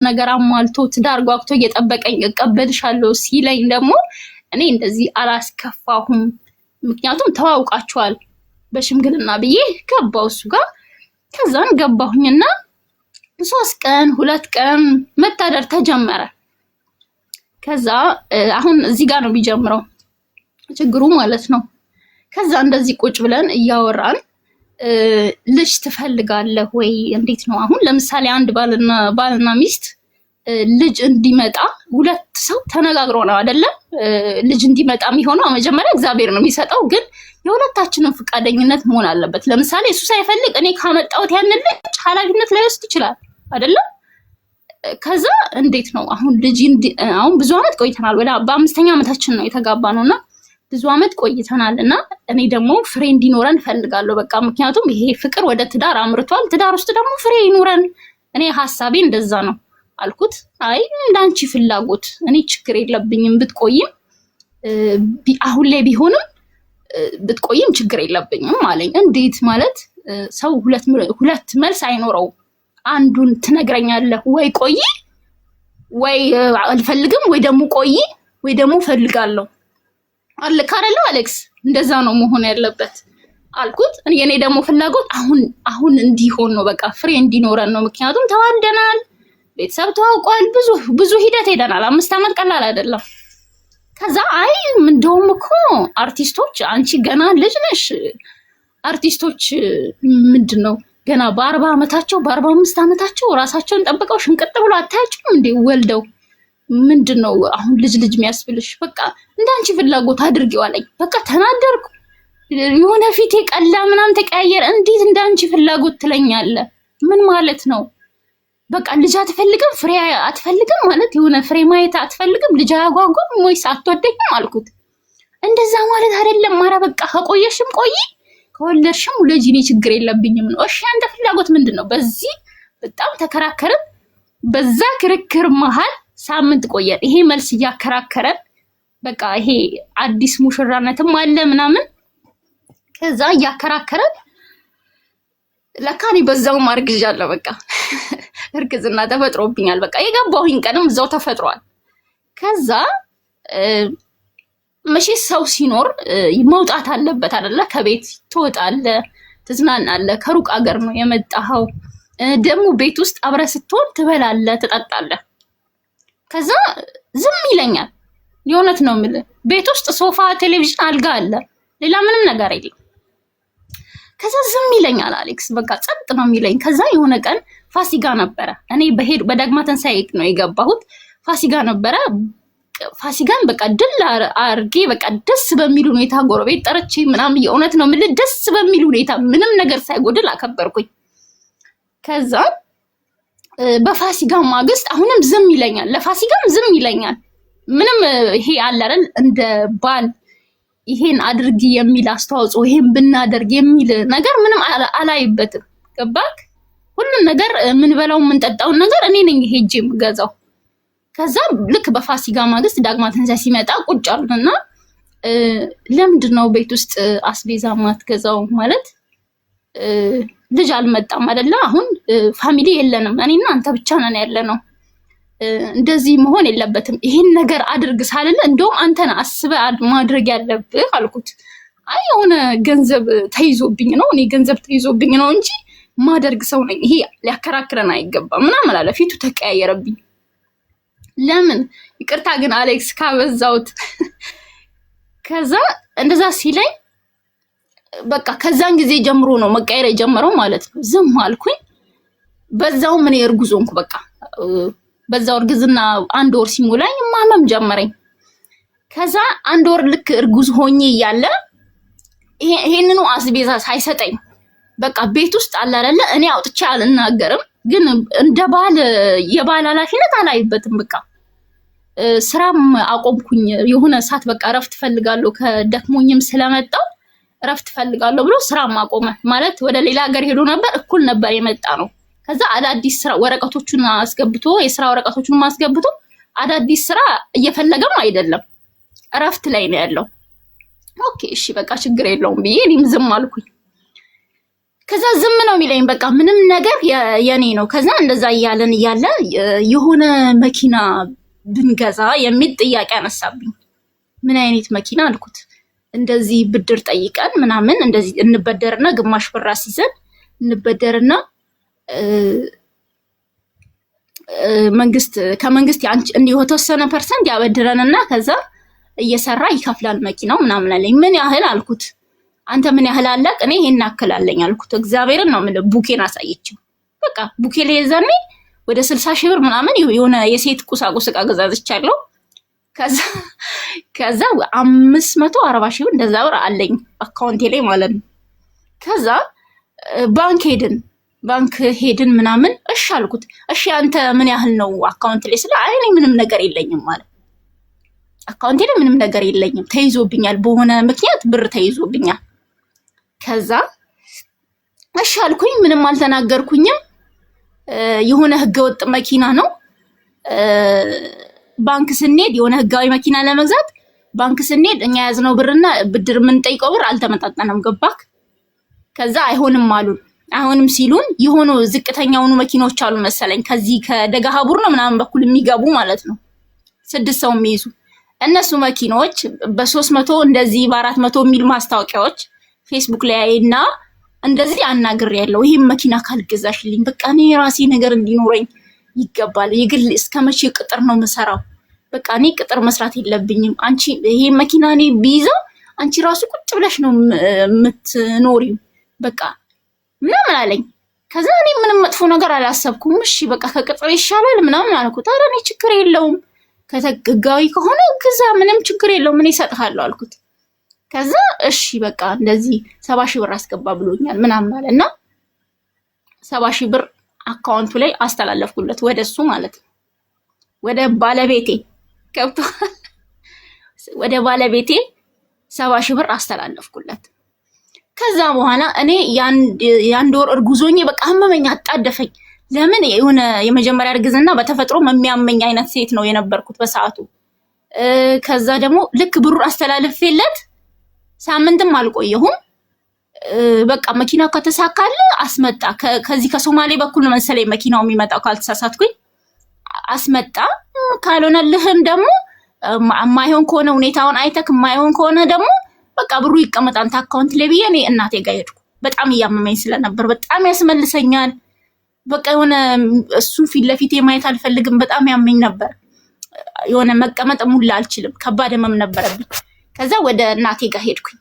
ነገር አሟልቶ ትዳር ጓግቶ እየጠበቀኝ እቀበልሻለሁ ሲለኝ ደግሞ እኔ እንደዚህ አላስከፋሁም። ምክንያቱም ተዋውቃችኋል በሽምግልና ብዬ ገባሁ እሱ ጋር። ከዛን ገባሁኝና 3 ቀን 2 ቀን መታደር ተጀመረ። ከዛ አሁን እዚህ ጋር ነው የሚጀምረው ችግሩ ማለት ነው። ከዛ እንደዚህ ቁጭ ብለን እያወራን ልጅ ትፈልጋለህ ወይ? እንዴት ነው አሁን ለምሳሌ አንድ ባልና ሚስት ልጅ እንዲመጣ 2 ሰው ተነጋግሮ ነው አይደለ? ልጅ እንዲመጣ የሚሆነው መጀመሪያ እግዚአብሔር ነው የሚሰጠው፣ ግን የሁለታችንም ፍቃደኝነት መሆን አለበት። ለምሳሌ እሱ ሳይፈልግ እኔ ካመጣሁት ያንን ልጅ ኃላፊነት ላይወስድ ይችላል አይደለ? ከዛ እንዴት ነው አሁን ልጅ አሁን ብዙ አመት ቆይተናል። ወደ በ5ኛ ዓመታችን ነው የተጋባ ነውና ብዙ አመት ቆይተናል እና እኔ ደግሞ ፍሬ እንዲኖረን ፈልጋለሁ። በቃ ምክንያቱም ይሄ ፍቅር ወደ ትዳር አምርቷል። ትዳር ውስጥ ደግሞ ፍሬ ይኖረን። እኔ ሐሳቤ እንደዛ ነው አልኩት። አይ እንዳንቺ ፍላጎት እኔ ችግር የለብኝም ብትቆይም አሁን ላይ ቢሆንም ብትቆይም ችግር የለብኝም አለኝ። እንዴት ማለት ሰው ሁለት መልስ አይኖረው። አንዱን ትነግረኛለህ ወይ ቆይ ወይ አልፈልግም ወይ ደግሞ ቆይ ወይ ደግሞ ፈልጋለሁ አለካ አይደለ አሌክስ? እንደዛ ነው መሆን ያለበት አልኩት። የኔ ደግሞ ፍላጎት አሁን እንዲሆን ነው። በቃ ፍሬ እንዲኖረን ነው። ምክንያቱም ተዋደናል፣ ቤተሰብ ተዋውቋል፣ ብዙ ሂደት ሄደናል። 5 አመት ቀላል አይደለም። ከዛ አይ እንደውም እኮ አርቲስቶች አንቺ ገና ልጅ ነሽ፣ አርቲስቶች ምንድነው ገና በ40 አመታቸው በ45 አመታቸው ራሳቸውን ጠብቀው ሽንቅጥ ብሎ አታያቸውም እንዴ ወልደው? ምንድነው አሁን ልጅ የሚያስብልሽ? በቃ እንዳንቺ ፍላጎት አድርጊው አለኝ። በቃ ተናደርኩ። የሆነ ፊቴ ቀላ ምናምን ተቀያየረ። እንዴት እንዳንቺ ፍላጎት ትለኛለህ? ምን ማለት ነው? በቃ ልጅ አትፈልግም፣ ፍሬ አትፈልግም ማለት የሆነ ፍሬ ማየት አትፈልግም፣ ልጅ አያጓጓም ወይስ አትወደኝም አልኩት። እንደዛ ማለት አይደለም። ኧረ በቃ ከቆየሽም ቆይ ከወለድሽም ልጅ እኔ ችግር የለብኝም ነው። እሺ አንተ ፍላጎት ምንድነው? በዚህ በጣም ተከራከርን። በዛ ክርክር መሃል ሳምንት ቆየን። ይሄ መልስ እያከራከረን በቃ ይሄ አዲስ ሙሽራነትም አለ ምናምን። ከዛ እያከራከረን ለካ እኔ በዛውም አርግዣለሁ። በቃ እርግዝና ተፈጥሮብኛል። በቃ የገባሁኝ ቀንም እዛው ተፈጥሯል። ከዛ መቼ ሰው ሲኖር መውጣት አለበት አይደለ? ከቤት ትወጣለህ፣ ትዝናናለህ። ከሩቅ አገር ነው የመጣኸው። ደግሞ ቤት ውስጥ አብረህ ስትሆን ትበላለህ፣ ትጠጣለህ። ከዛ ዝም ይለኛል። የእውነት ነው የምልህ። ቤት ውስጥ ሶፋ፣ ቴሌቪዥን፣ አልጋ አለ፣ ሌላ ምንም ነገር የለም። ከዛ ዝም ይለኛል አሌክስ። በቃ ጸጥ ነው የሚለኝ። ከዛ የሆነ ቀን ፋሲካ ነበረ። እኔ በዳግማ ትንሣኤ ነው የገባሁት። ፋሲካ ነበረ። ፋሲካን በቃ ድል አርጌ በቃ ደስ በሚል ሁኔታ ጎረቤት ጠርቼ ምናምን የእውነት ነው የምልህ ደስ በሚል ሁኔታ ምንም ነገር ሳይጎድል አከበርኩኝ። ከዛ በፋሲካ ማግስት አሁንም ዝም ይለኛል። ለፋሲካም ዝም ይለኛል። ምንም ይሄ አለ አይደል እንደ ባል ይሄን አድርጊ የሚል አስተዋጽኦ ይሄን ብናደርግ የሚል ነገር ምንም አላይበትም። ገባክ? ሁሉን ነገር የምንበላው የምንጠጣውን ነገር እኔ ነኝ ሄጄ የምገዛው። ከዛ ልክ በፋሲካ ማግስት ዳግማ ትንሣኤ ሲመጣ ቁጭ አሉና ለምንድን ነው ቤት ውስጥ አስቤዛ ማትገዛው? ማለት ልጅ አልመጣም አይደለ? አሁን ፋሚሊ የለንም፣ እኔና አንተ ብቻ ነን ያለነው። እንደዚህ መሆን የለበትም። ይሄን ነገር አድርግ ሳልል እንደውም አንተን አስበህ ማድረግ ያለብህ አልኩት። አይ የሆነ ገንዘብ ተይዞብኝ ነው፣ እኔ ገንዘብ ተይዞብኝ ነው እንጂ ማደርግ ሰው ነኝ። ይሄ ሊያከራክረን አይገባም ምናምን አለ። ፊቱ ተቀያየረብኝ። ለምን ይቅርታ ግን አሌክስ ካበዛውት። ከዛ እንደዛ ሲለኝ በቃ ከዛን ጊዜ ጀምሮ ነው መቀየር የጀመረው ማለት ነው። ዝም አልኩኝ። በዛው ምን እርጉዝ ሆንኩ። በቃ በዛው እርግዝና 1 ወር ሲሞላኝ ማመም ጀመረኝ። ከዛ 1 ወር ልክ እርጉዝ ሆኜ እያለ ይሄንኑ አስቤዛ ሳይሰጠኝ በቃ ቤት ውስጥ አለ አይደለ? እኔ አውጥቼ አልናገርም፣ ግን እንደ ባል የባል ኃላፊነት አላይበትም። በቃ ስራም አቆምኩኝ። የሆነ ሰዓት በቃ እረፍት ፈልጋለሁ፣ ከደክሞኝም ስለመጣው እረፍት ፈልጋለሁ ብሎ ስራም አቆመ። ማለት ወደ ሌላ ሀገር ሄዶ ነበር፣ እኩል ነበር የመጣ ነው። ከዛ አዳዲስ ስራ ወረቀቶቹን አስገብቶ የስራ ወረቀቶቹን ማስገብቶ አዳዲስ ስራ እየፈለገም አይደለም፣ እረፍት ላይ ነው ያለው። ኦኬ እሺ በቃ ችግር የለውም ብዬ እኔም ዝም አልኩኝ። ከዛ ዝም ነው የሚለኝ። በቃ ምንም ነገር የኔ ነው። ከዛ እንደዛ እያለ የሆነ መኪና ብንገዛ የሚል ጥያቄ አነሳብኝ። ምን አይነት መኪና አልኩት። እንደዚህ ብድር ጠይቀን ምናምን እንደዚህ እንበደርና ግማሽ ብር አስይዘን እንበደርና ከመንግስት የተወሰነ ፐርሰንት ያበድረንና ከዛ እየሰራ ይከፍላል መኪናው ምናምን አለኝ። ምን ያህል አልኩት። አንተ ምን ያህል አለቅ? እኔ ይሄን አክላለኝ አልኩት። እግዚአብሔርን ነው የምልህ። ቡኬን አሳየችው። በቃ ቡኬ ላይ የዛኔ ወደ 60 ሺህ ብር ምናምን የሆነ የሴት ቁሳቁስ ዕቃ ገዛዝቻለሁ። ከዛ 540 ሺህ ብር እንደዛ ብር አለኝ አካውንቴ ላይ ማለት ነው። ከዛ ባንክ ሄድን ምናምን። እሺ አልኩት። እሺ አንተ ምን ያህል ነው አካውንት ላይ ስለ አይ እኔ ምንም ነገር የለኝም ማለት አካውንቴ ላይ ምንም ነገር የለኝም፣ ተይዞብኛል፣ በሆነ ምክንያት ብር ተይዞብኛል። ከዛ እሺ አልኩኝ። ምንም አልተናገርኩኝም። የሆነ ህገወጥ መኪና ነው። ባንክ ስንሄድ የሆነ ህጋዊ መኪና ለመግዛት ባንክ ስንሄድ እኛ ያዝነው ብርና ብድር የምንጠይቀው ብር አልተመጣጠነም። ገባክ? ከዛ አይሆንም አሉን። አይሆንም ሲሉን የሆኑ ዝቅተኛውኑ መኪኖች አሉ መሰለኝ ከዚህ ከደጋሃቡር ነው ምናምን በኩል የሚገቡ ማለት ነው 6 ሰው የሚይዙ እነሱ መኪኖች በ300 እንደዚህ በ400 የሚል ማስታወቂያዎች ፌስቡክ ላይ እና እንደዚህ አናግሬያለሁ። ይሄን መኪና ካልገዛሽልኝ በቃ እኔ ራሴ ነገር እንዲኖረኝ ይገባል። የግል እስከመቼ ቅጥር ነው የምሰራው? በቃ እኔ ቅጥር መስራት የለብኝም። አንቺ ይሄ መኪና እኔ ቢይዘው አንቺ ራሱ ቁጭ ብለሽ ነው የምትኖሪው በቃ ምናምን አለኝ። ከዛ እኔ ምንም መጥፎ ነገር አላሰብኩም። እሺ በቃ ከቅጥር ይሻላል ምናምን አልኩት። ኧረ እኔ ችግር የለውም ከተጋዊ ከሆነ ግዛ ምንም ችግር የለውም እኔ እሰጥሃለሁ አልኩት። ከዛ እሺ በቃ እንደዚህ 70 ሺህ ብር አስገባ ብሎኛል ምናምን አለና 70 ሺህ ብር አካውንቱ ላይ አስተላለፍኩለት ወደሱ ማለት ነው። ወደ ባለቤቴ ገብቷል። ወደ ባለቤቴ 70 ሺህ ብር አስተላለፍኩለት። ከዛ በኋላ እኔ የአንድ ወር እርጉዞኜ በቃ አመመኝ፣ አጣደፈኝ። ለምን የሆነ የመጀመሪያ እርግዝና በተፈጥሮ የሚያመኝ አይነት ሴት ነው የነበርኩት በሰዓቱ። ከዛ ደግሞ ልክ ብሩን አስተላልፌለት ሳምንትም አልቆየሁም። በቃ መኪናው ከተሳካለ አስመጣ። ከዚህ ከሶማሌ በኩል መሰለኝ መኪናው የሚመጣው ካልተሳሳትኩኝ። አስመጣ። ካልሆነልህም ደግሞ የማይሆን ከሆነ ሁኔታውን አይተክ የማይሆን ከሆነ ደግሞ በቃ ብሩ ይቀመጥ አንተ አካውንት ላይ ብዬ እኔ እናቴ ጋር ሄድኩ። በጣም እያመመኝ ስለነበር በጣም ያስመልሰኛል። በቃ የሆነ እሱን ፊት ለፊቴ ማየት አልፈልግም። በጣም ያመኝ ነበር። የሆነ መቀመጥ ሙላ አልችልም። ከባድ ህመም ነበረብኝ። ከዛ ወደ እናቴ ጋር ሄድኩኝ።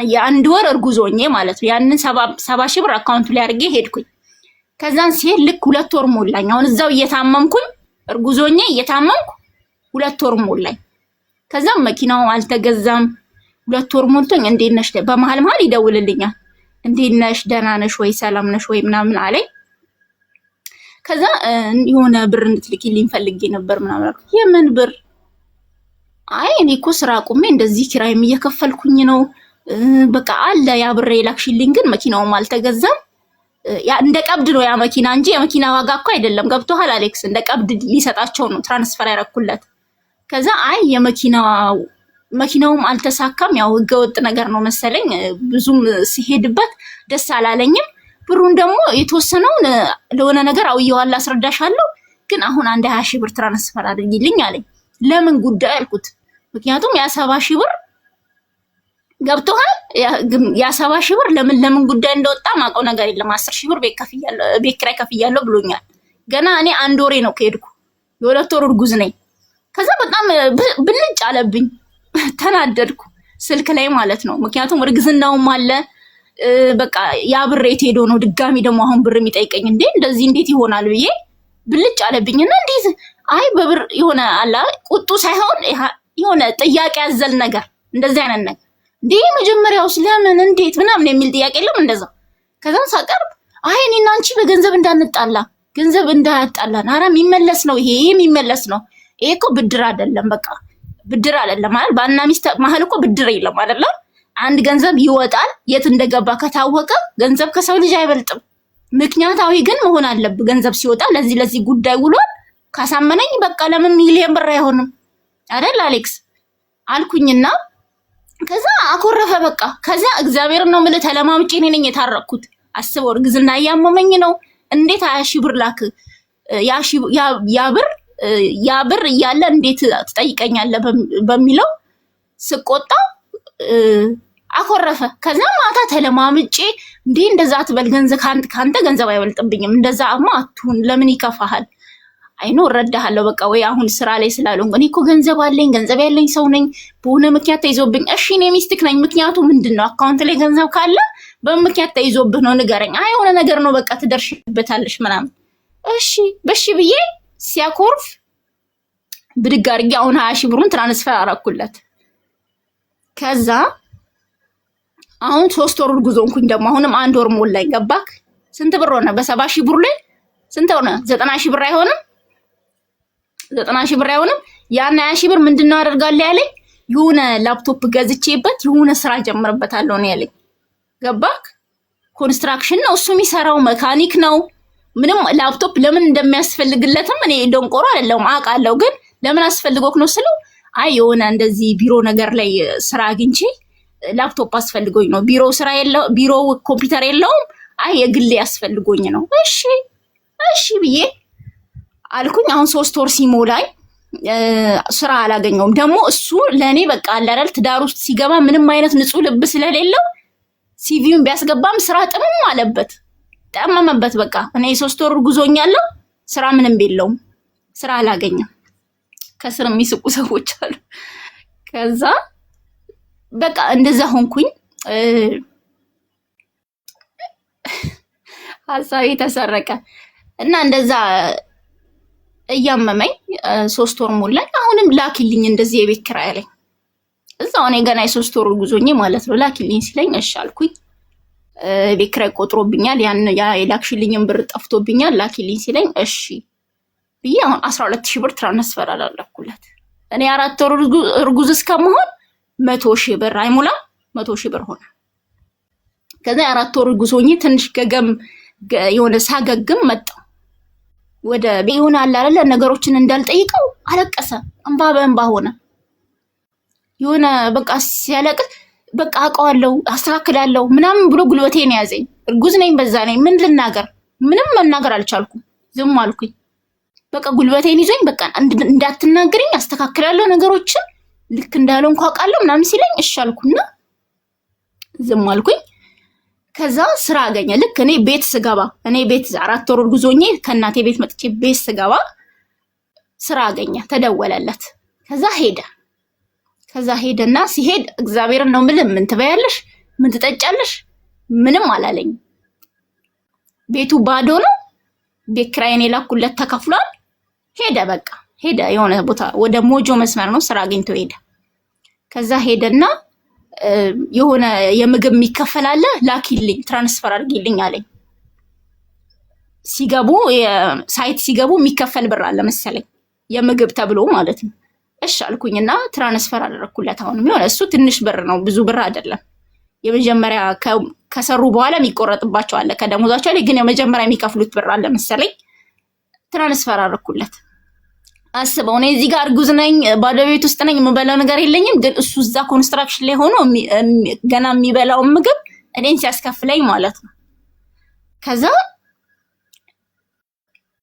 የአንድ ወር እርጉዞኜ ማለት ነው። ያንን 70 ሺህ ብር አካውንቱ ላይ አድርጌ ሄድኩኝ። ከዛን ሲሄድ ልክ 2 ወር ሞላኝ። አሁን እዛው እየታመምኩኝ እርጉዞኜ እየታመምኩ 2 ወር ሞላኝ። ከዛም መኪናው አልተገዛም። 2 ወር ሞልቶኝ እንዴት ነሽ? በመሀል ይደውልልኛል። እንዴት ነሽ? ደህና ነሽ ወይ? ሰላም ነሽ ወይ? ምናምን አለኝ። ከዛ የሆነ ብር እንድትልኪልኝ ፈልጌ ነበር ምናምን አልኩት። የምን ብር? አይ እኔ እኮ ስራ አቁሜ እንደዚህ ኪራይም እየከፈልኩኝ ነው። በቃ አለ ያ ብር የላክሽልኝ፣ ግን መኪናውም አልተገዛም። ያ እንደ ቀብድ ነው ያ መኪና እንጂ የመኪና ዋጋ እኮ አይደለም። ገብቶሃል አሌክስ? እንደ ቀብድ ሊሰጣቸው ነው ትራንስፈር ያደረኩለት። ከዛ አይ መኪናውም አልተሳካም። ያው ህገወጥ ነገር ነው መሰለኝ። ብዙም ሲሄድበት ደስ አላለኝም። ብሩን ደግሞ የተወሰነውን ለሆነ ነገር አውየዋለሁ፣ አስረዳሻለሁ። ግን አሁን 20 ሺህ ብር ትራንስፈር አድርጊልኝ አለኝ። ለምን ጉዳይ አልኩት። ምክንያቱም ያ 70 ሺህ ብር ገብቶሃል? ያ 70 ሺህ ብር ለምን ጉዳይ እንደወጣ ማውቀው ነገር የለም። 10 ሺህ ብር ቤት ኪራይ ከፍያለሁ ብሎኛል። ገና እኔ 1 ወሬ ነው ከሄድኩ። የ2 ወር እርጉዝ ነኝ። ከዛ በጣም ብልጭ አለብኝ። ተናደድኩ ስልክ ላይ ማለት ነው። ምክንያቱም እርግዝናውም አለ። በቃ ያ ብር የት ሄዶ ነው ድጋሚ ደግሞ አሁን ብር የሚጠይቀኝ? እንደዚህ እንዴት ይሆናል ብዬ ብልጭ አለብኝና እንዴት አይ በብር የሆነ አላ ቁጡ ሳይሆን የሆነ ጥያቄ ያዘል ነገር እንደዚህ አይነት ነገር እንዴ መጀመሪያውስ ለምን እንዴት ምናምን የሚል ጥያቄ የለም እንደዛ። ከዛም ሳቀርብ አይ እኔና አንቺ በገንዘብ እንዳንጣላ ገንዘብ እንዳያጣላን፣ ኧረ የሚመለስ ነው ይሄ የሚመለስ ነው። ይሄ እኮ ብድር አይደለም። በቃ ብድር አይደለም ማለት ባልና ሚስት መሀል እኮ ብድር የለም አይደለም። አንድ ገንዘብ ይወጣል። የት እንደገባ ከታወቀ ገንዘብ ከሰው ልጅ አይበልጥም። ምክንያታዊ ግን መሆን አለብህ። ገንዘብ ሲወጣ ለዚህ ጉዳይ ውሏል ካሳመነኝ በቃ ለምን ሚሊዮን ብር አይሆንም አይደል አሌክስ አልኩኝና ከዛ አኮረፈ በቃ። ከዛ እግዚአብሔር ነው የምልህ ተለማምጬ እኔ ነኝ የታረቅኩት። አስበው እርግዝና እያመመኝ ነው እንዴት 20 ሺህ ብር ላክ ያ ብር እያለ እንዴት ትጠይቀኛለህ በሚለው ስቆጣ አኮረፈ። ከዛ ማታ ተለማምጬ እንዴ እንደዛ አትበል ገንዘብ ካንተ ገንዘብ አይበልጥብኝም እንደዛማ አትሁን ለምን ይከፋሃል አይኖ እረዳሃለሁ በቃ ወይ አሁን ስራ ላይ ስላልሆንኩ እኔ እኮ ገንዘብ አለኝ ገንዘብ ያለኝ ሰው ነኝ በሆነ ምክንያት ተይዞብኝ እሺ እኔ ሚስትክ ነኝ ምክንያቱ ምንድነው አካውንት ላይ ገንዘብ ካለ በምክንያት ተይዞብህ ነው ንገረኝ አይ የሆነ ነገር ነው በቃ ትደርሽበታለሽ ምናምን እሺ ብዬ ሲያኮርፍ ብድግ አድርጌ አሁን 20 ሺህ ብሩን ትራንስፈር አደረኩለት። ከዛ አሁን 3 ወር ጉዞ እንኩኝ ደግሞ አሁንም 1 ወር ሞላኝ ገባክ ስንት ብር ሆነ በ70 ሺህ ብር ላይ ስንት ሆነ 90 ሺህ ብር አይሆንም 90 ሺህ ብር አይሆንም ያን 20 ሺህ ብር ምንድነው አደርጋለሁ ያለኝ የሆነ ላፕቶፕ ገዝቼበት የሆነ ስራ ጀምርበታለሁ ነው ያለኝ ገባክ ኮንስትራክሽን ነው እሱ የሚሰራው መካኒክ ነው ምንም ላፕቶፕ ለምን እንደሚያስፈልግለትም እኔ ደንቆሮ አይደለም አውቃለሁ ግን ለምን አስፈልጎክ ነው ስለው አይ የሆነ እንደዚህ ቢሮ ነገር ላይ ስራ አግኝቼ ላፕቶፕ አስፈልጎኝ ነው ቢሮ ኮምፒውተር የለውም አይ የግል ያስፈልጎኝ ነው እሺ ብዬ አልኩኝ። አሁን 3 ወር ሲሞላኝ ስራ አላገኘውም ደግሞ እሱ ለኔ በቃ አላላል ትዳር ውስጥ ሲገባ ምንም አይነት ንጹህ ልብ ስለሌለው ሲቪውን ቢያስገባም ስራ ጥምም አለበት ጠመመበት በቃ እኔ 3 ወር ጉዞኛለሁ ስራ ምንም የለውም ስራ አላገኘም ከስር የሚስቁ ሰዎች አሉ። ከዛ በቃ እንደዛ ሆንኩኝ ሀሳቤ ተሰረቀ እና እንደዛ እያመመኝ 3 ወር ሞላኝ። አሁንም ላኪልኝ እንደዚህ የቤት ኪራይ አለኝ እዛው እኔ ገና የ3 ወር ጉዞኝ ማለት ነው ላኪልኝ ሲለኝ እሺ አልኩኝ። ቤት ኪራይ ቆጥሮብኛል ያ የላክሽልኝን ብር ጠፍቶብኛል ላኪልኝ ሲለኝ እሺ ብዬ አሁን 12000 ብር ትራንስፈር አደረኩለት። እኔ 4 ወር እርጉዝ እስከመሆን 100,000 ብር አይሞላም 100,000 ብር ሆነ። ከዛ 4 ወር ጉዞኝ ትንሽ ገገም የሆነ ሳገግም መጣው ወደ ቢሆን አላለ ነገሮችን እንዳልጠይቀው አለቀሰ እንባ በእንባ ሆነ። የሆነ በቃ ሲያለቅስ በቃ አውቀዋለሁ አስተካክላለሁ ምናምን ብሎ ጉልበቴን ያዘኝ። እርጉዝ ነኝ በዛ ነኝ ምን ልናገር ምንም መናገር አልቻልኩም ዝም አልኩኝ። በቃ ጉልበቴን ይዞኝ በቃ እንዳትናገሪኝ አስተካክላለሁ ነገሮችን ልክ እንዳልሆንኩ አውቃለሁ ምናምን ሲለኝ እሺ አልኩና ዝም አልኩኝ። ከዛ ስራ አገኘ ልክ እኔ ቤት ስገባ እኔ ቤት 4 ወር ጉዞኝ ከእናቴ ቤት መጥቼ ቤት ስገባ ስራ አገኘ ተደወለለት። ከዛ ሄደና ሲሄድ እግዚአብሔርን ነው ምንም ምን ትበያለሽ ምን ትጠጫለሽ ምንም አላለኝ። ቤቱ ባዶ ነው ቤት ኪራይን የላኩለት ተከፍሏል። በቃ ሄደ የሆነ ቦታ ወደ ሞጆ መስመር ነው ስራ አግኝቶ ሄደ። ከዛ ሄደና የሆነ የምግብ የሚከፈላለ ላኪልኝ ትራንስፈር አድርጊልኝ አለኝ። ሳይት ሲገቡ የሚከፈል ብር አለ መሰለኝ የምግብ ተብሎ ማለት ነው። እሺ አልኩኝና ትራንስፈር አደረኩለት። አሁንም የሆነ እሱ ትንሽ ብር ነው ብዙ ብር አይደለም። የመጀመሪያ ከሰሩ በኋላ የሚቆረጥባቸው አለ ከደሞዛቸው ላይ ግን የመጀመሪያ የሚከፍሉት ብር አለ መሰለኝ ትራንስፈር አደረኩለት። አስበው እኔ እዚህ ጋር እርጉዝ ነኝ ባዶ ቤት ውስጥ ነኝ የምበላው ነገር የለኝም ግን እሱ እዛ ኮንስትራክሽን ላይ ሆኖ ገና የሚበላው ምግብ እኔን ሲያስከፍለኝ ማለት ነው። ከዛ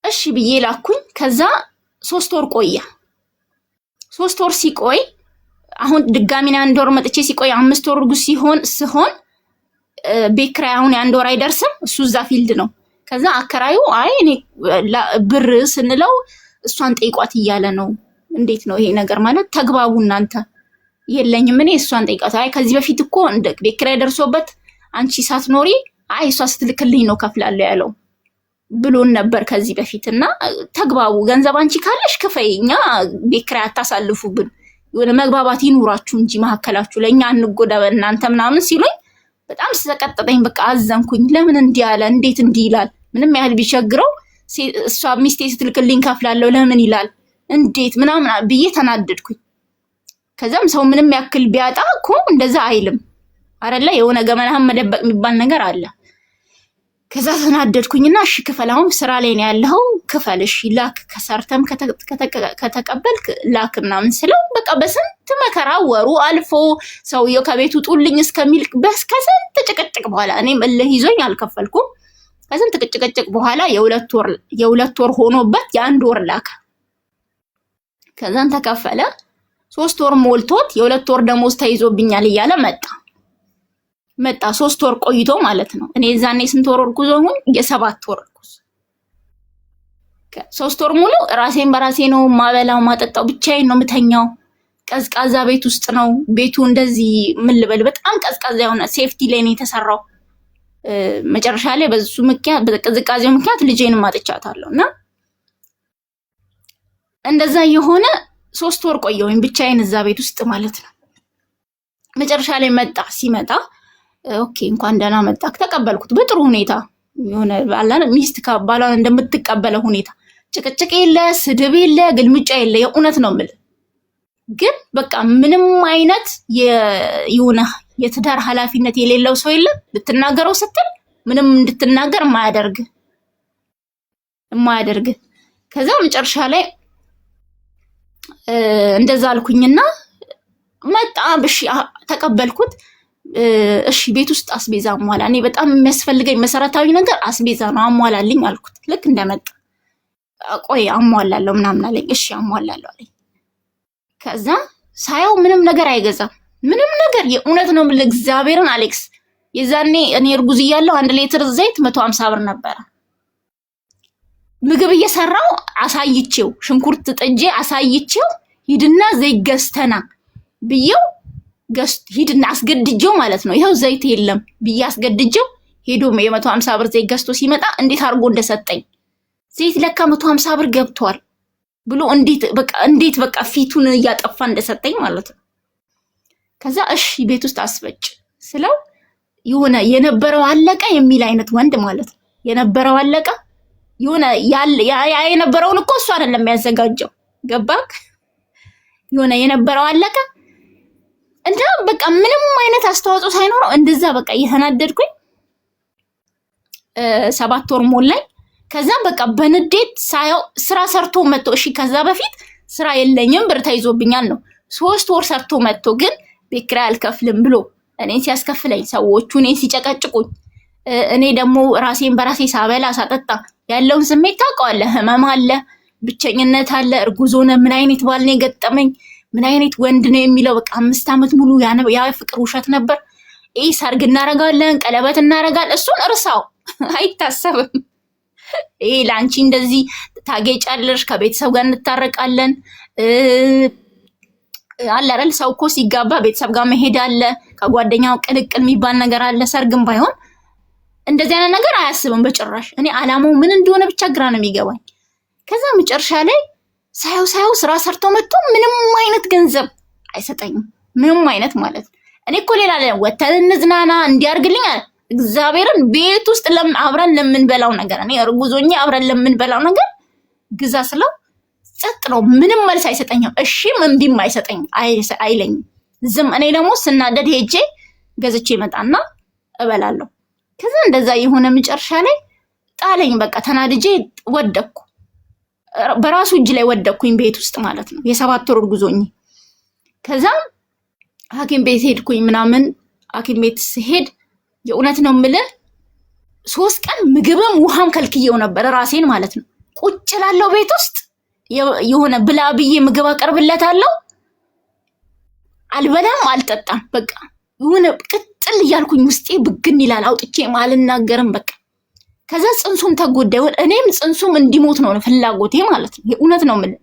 እሺ ብዬ ላኩኝ። ከዛ 3 ወር ቆየ። 3 ወር ሲቆይ አሁን ድጋሚ 1 ወር መጥቼ ሲቆይ 5 ወር እርጉዝ ሲሆን ቤት ኪራይ አሁን 1 ወር አይደርስም እሱ እዛ ፊልድ ነው። ከዛ አከራዩ አይ እኔ ብር ስንለው እሷን ጠይቋት እያለ ነው። እንዴት ነው ይሄ ነገር ማለት ተግባቡ እናንተ የለኝም እኔ እሷን ጠይቋት አይ ከዚህ በፊት እኮ እንደ ቤት ኪራይ ደርሶበት አንቺ ሳትኖሪ አይ እሷ ስትልክልኝ ነው ከፍላለሁ ያለው ብሎን ነበር ከዚህ በፊትና ተግባቡ ገንዘብ አንቺ ካለሽ ክፈይኛ ቤት ኪራይ አታሳልፉብን የሆነ መግባባት ይኑራችሁ እንጂ መሐከላችሁ ለኛ አንጎዳ በእናንተ ምናምን ሲሉኝ በጣም ስለቀጠጠኝ በቃ አዘንኩኝ። ለምን እንዲህ ያለ እንዴት እንዲህ ይላል ምንም ያህል ቢቸግረው እሷ ሚስቴ ስትልክልኝ ከፍላለሁ ለምን ይላል እንዴት ምናምን ብዬ ተናደድኩኝ። ከዛም ሰው ምንም ያክል ቢያጣ እኮ እንደዛ አይልም አይደለ የሆነ ገመናህን መደበቅ የሚባል ነገር አለ። ከዛ ተናደድኩኝና እሺ ክፈል አሁን ስራ ላይ ነው ያለው ክፈል እሺ ላክ ከሰርተም ከተቀበልክ ላክ ምናምን ስለው በቃ በስንት ስንት መከራ ወሩ አልፎ ሰውየው ከቤቱ ጡልኝ እስከሚል ከስንት ጭቅጭቅ በኋላ እኔም እልህ ይዞኝ አልከፈልኩም። ከስንት ጭቅጭቅ በኋላ የሁለት ወር ሆኖበት የአንድ ወር ላከ። ከዛን ተከፈለ። 3 ወር ሞልቶት የ2 ወር ደሞዝ ተይዞብኛል እያለ መጣ 3 ወር ቆይቶ ማለት ነው። እኔ ዛኔ ስንት ወር እርጉዝ ሆንኩኝ? የ7 ወር እርጉዝ። 3 ወር ሙሉ ራሴን በራሴ ነው ማበላው ማጠጣው፣ ብቻዬን ነው ምተኛው። ቀዝቃዛ ቤት ውስጥ ነው ቤቱ። እንደዚህ ምን ልበል፣ በጣም ቀዝቃዛ የሆነ ሴፍቲ ላይ ነው የተሰራው። መጨረሻ ላይ በሱ ምክንያት በቅዝቃዜው ምክንያት ልጄንም አጥቻታለሁና እንደዛ የሆነ 3 ወር ቆየሁኝ ብቻዬን እዛ ቤት ውስጥ ማለት ነው። መጨረሻ ላይ ሲመጣ ኦኬ እንኳን ደህና መጣክ ተቀበልኩት በጥሩ ሁኔታ። የሆነ ባላን ሚስት ከባሏን እንደምትቀበለው ሁኔታ ጭቅጭቅ የለ፣ ስድብ የለ፣ ግልምጫ የለ። የእውነት ነው የምልህ። ግን በቃ ምንም አይነት የሆነ የትዳር ኃላፊነት የሌለው ሰው የለ። ልትናገረው ስትል ምንም እንድትናገር የማያደርግ ከዛ መጨረሻ ላይ እንደዛ አልኩኝና መጣ። እሺ ተቀበልኩት። እሺ ቤት ውስጥ አስቤዛ አሟላ፣ እኔ በጣም የሚያስፈልገኝ መሰረታዊ ነገር አስቤዛ ነው አሟላልኝ አልኩት። ልክ እንደመጣ ቆይ አሟላለሁ ምናምን አለኝ። እሺ አሟላለሁ አለኝ። ከዛ ሳየው ምንም ነገር አይገዛም፣ ምንም ነገር። የእውነት ነው እግዚአብሔርን አሌክስ፣ የዛኔ እኔ እርጉዝ እያለሁ 1 ሊትር ዘይት 150 ብር ነበረ። ምግብ እየሰራው አሳይቼው፣ ሽንኩርት ጥጄ አሳይቼው ሂድና ዘይት ገዝተና ብዬው ሂድና አስገድጄው ማለት ነው። ይኸው ዘይት የለም ብዬ አስገድጄው ሄዶ የ150 ብር ዘይት ገዝቶ ሲመጣ እንዴት አድርጎ እንደሰጠኝ፣ ዘይት ለካ 150 ብር ገብቷል ብሎ እንዴት በቃ ፊቱን እያጠፋ እንደሰጠኝ ማለት ነው። ከዛ እሺ ቤት ውስጥ አስፈጭ ስለው የሆነ የነበረው አለቀ የሚል አይነት ወንድ ማለት ነው። የነበረው አለቀ የሆነ የነበረውን እኮ እሱ አይደለም የሚያዘጋጀው፣ ገባክ? የሆነ የነበረው አለቀ እንደ በቃ ምንም አይነት አስተዋጽኦ ሳይኖረው እንደዛ በቃ እየተናደድኩኝ 7 ወር ሞላኝ። ከዛ በቃ በንዴት ሳየው ስራ ሰርቶ መጥቶ፣ እሺ ከዛ በፊት ስራ የለኝም ብር ተይዞብኛል ነው። 3 ወር ሰርቶ መጥቶ ግን ቤት ኪራይ አልከፍልም ብሎ እኔን ሲያስከፍለኝ፣ ሰዎቹ እኔን ሲጨቀጭቁኝ፣ እኔ ደግሞ ራሴን በራሴ ሳበላ ሳጠጣ ያለውን ስሜት ታውቀዋለህ። ህመም አለ፣ ብቸኝነት አለ። እርጉዝ ሆነ ምን አይነት ባል ነው የገጠመኝ፣ ምን አይነት ወንድ ነው የሚለው። በቃ 5 ዓመት ሙሉ ያ ፍቅር ውሸት ነበር። ሰርግ እናረጋለን፣ ቀለበት እናረጋለን። እሱን እርሳው፣ አይታሰብም። ለአንቺ እንደዚህ ታጌጫለሽ፣ ከቤተሰብ ጋር እንታረቃለን አለ አይደል? ሰው እኮ ሲጋባ ቤተሰብ ጋር መሄድ አለ፣ ከጓደኛው ቅልቅል የሚባል ነገር አለ። ሰርግም ባይሆን እንደዚህ አይነት ነገር አያስብም በጭራሽ። እኔ አላማው ምን እንደሆነ ብቻ ግራ ነው የሚገባኝ። ከዛ መጨረሻ ላይ ሳየው ስራ ሰርቶ መጥቶ ምንም አይነት ገንዘብ አይሰጠኝም፣ ምንም አይነት ማለት ነው። እኔ እኮ ሌላ ወተን እንዝናና እንዲያርግልኝ እግዚአብሔርን ቤት ውስጥ አብረን ለምንበላው ነገር፣ እኔ እርጉዞኛ አብረን ለምንበላው ነገር ግዛ ስለው ጸጥ ነው፣ ምንም መልስ አይሰጠኝም። እሺም እምቢም አይሰጠኝ አይለኝም፣ ዝም። እኔ ደግሞ ስናደድ ሄጄ ገዝቼ መጣና እበላለሁ። ከዛ እንደዛ የሆነ መጨረሻ ላይ ጣለኝ። በቃ ተናድጄ ወደኩ፣ በራሱ እጅ ላይ ወደኩኝ ቤት ውስጥ ማለት ነው። የ7 ወር እርጉዞኝ። ከዛ ሐኪም ቤት ሄድኩኝ ምናምን። ሐኪም ቤት ስሄድ የእውነት ነው የምልህ 3 ቀን ምግብም ውሃም ከልክየው ነበር ራሴን ማለት ነው። ቁጭ ላለው ቤት ውስጥ የሆነ ብላ ብዬ ምግብ አቀርብለታለሁ፣ አልበላም አልጠጣም። በቃ የሆነ ቅጥል እያልኩኝ ውስጤ ብግን ይላል፣ አውጥቼም አልናገርም በቃ። ከዛ ጽንሱም ተጎዳ። እኔም ጽንሱም እንዲሞት ነው ፍላጎቴ ማለት ነው። የእውነት ነው የምልህ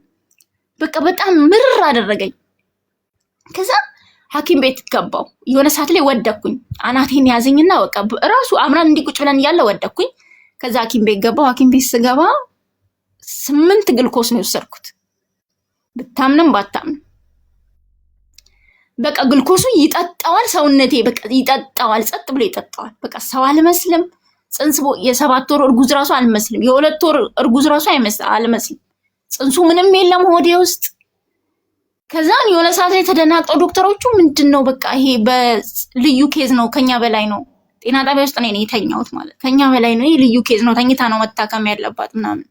በቃ በጣም ምርር አደረገኝ። ከዛ ሐኪም ቤት ገባው። የሆነ ሰዓት ላይ ወደኩኝ፣ አናቴን ያዘኝና በቃ ራሱ አምራን እንዲቁጭ ብለን እያለ ወደኩኝ። ከዛ ሐኪም ቤት ገባው። ሐኪም ቤት ስገባ 8 ግልኮስ ነው የወሰድኩት፣ ብታምንም ባታምንም። በቃ ግልኮሱ ይጠጣዋል ሰውነቴ፣ በቃ ይጠጣዋል፣ ጸጥ ብሎ ይጠጣዋል። በቃ ሰው አልመስልም። ጽንስ የ7 ወር እርጉዝ ራሱ አልመስልም። የ2 ወር እርጉዝ ራሱ አልመስልም። ጽንሱ ምንም የለም ሆዴ ውስጥ። ከዛን የሆነ ሰዓት ላይ ተደናግጠው ዶክተሮቹ ምንድነው በቃ ይሄ በልዩ ኬዝ ነው፣ ከኛ በላይ ነው። ጤና ጣቢያ ውስጥ ነው የተኛሁት ማለት ከኛ በላይ ነው፣ ይሄ ልዩ ኬዝ ነው፣ ተኝታ ነው መታከም ያለባት ምናምን